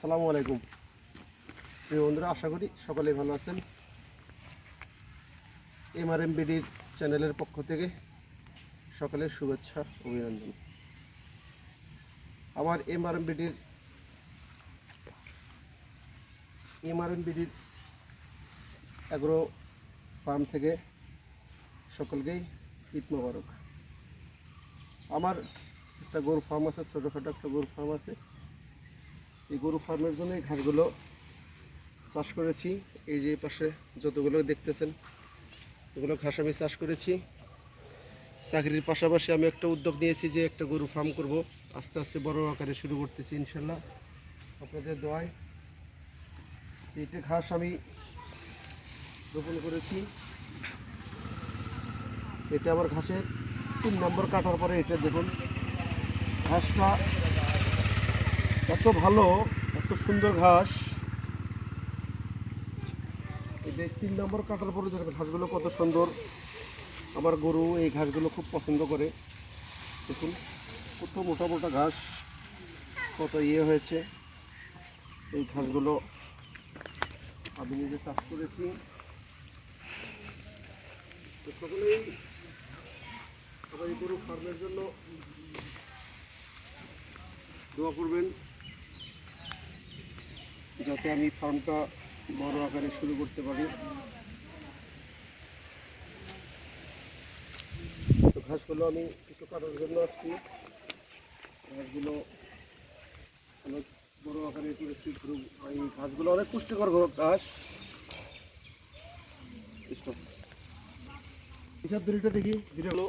আসসালামু আলাইকুম প্রিয় বন্ধুরা, আশা করি সকলেই ভালো আছেন। MRMBDর চ্যানেলের পক্ষ থেকে সকলের শুভেচ্ছা অভিনন্দন। আমার MRMBDর অ্যাগ্রো ফার্ম থেকে সকলকেই ঈদ মোবারক। আমার একটা গরু ফার্ম আছে, ছোটোখাটো একটা গরু ফার্ম আছে। এই গরু ফার্মের জন্য এই ঘাসগুলো চাষ করেছি। এই যে পাশে যতগুলো দেখতেছেন এগুলো ঘাস আমি চাষ করেছি। চাকরির পাশাপাশি আমি একটা উদ্যোগ নিয়েছি যে একটা গরু ফার্ম করব। আস্তে আস্তে বড় আকারে শুরু করতেছি ইনশাল্লাহ, আপনাদের দোয়ায়। এইটা ঘাস আমি রোপণ করেছি। এটা আমার ঘাসের 3 নম্বর কাটার পরে এটা দেখুন, ঘাসটা এত ভালো, এত সুন্দর ঘাস। এই যে 3 নম্বর কাটার পরে দেখুন ঘাসগুলো কত সুন্দর। আমার গরু এই ঘাসগুলো খুব পছন্দ করে। দেখুন কত মোটা মোটা ঘাস, কত হয়েছে। এই ঘাসগুলো আমি নিজে চাষ করেছি। তো সকলেই আমার এই গরু ফার্মের জন্য দোয়া করবেন, যাতে আমি ফার্মটা বড় আকারে শুরু করতে পারি। তো ঘাসগুলো আমি কিছু কাটার জন্য আসছি। ঘাসগুলো অনেক বড় আকারে করেছি। এই ঘাসগুলো অনেক পুষ্টিকর ঘাস। এসব দড়িটা দেখি ধীরে হলো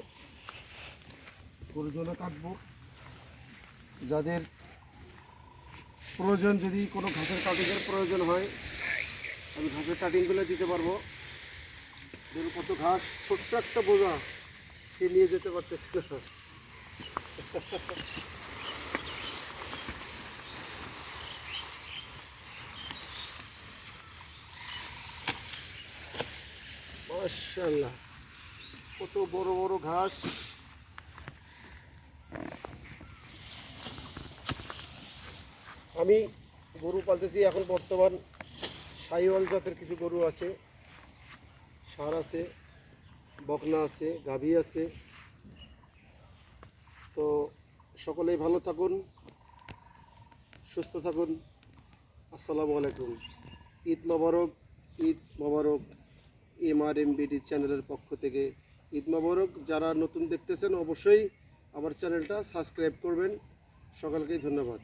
গরুর জন্য কাটবো। যাদের প্রয়োজন, যদি কোনো ঘাসের কাটিংয়ের প্রয়োজন হয় আমি ঘাসের কাটিংগুলো দিতে পারবো। ধরুন কত ঘাস, ছোট্ট একটা বোঝা সে নিয়ে যেতে পারতেছে। মাশাআল্লাহ, কত বড় বড় ঘাস। আমি গরু পালতেছি এখন বর্তমান শাহিওয়াল জাতের কিছু গরু আছে, ষাঁড় আছে, বকনা আছে, গাভী আছে। তো সকলেই ভালো থাকুন, সুস্থ থাকুন। আসসালামু আলাইকুম। ঈদ মোবারক, ঈদ মোবারক। MRMBD চ্যানেলের পক্ষ থেকে ঈদ মোবারক। যারা নতুন দেখতেছেন অবশ্যই আমার চ্যানেলটা সাবস্ক্রাইব করবেন। সকলকেই ধন্যবাদ।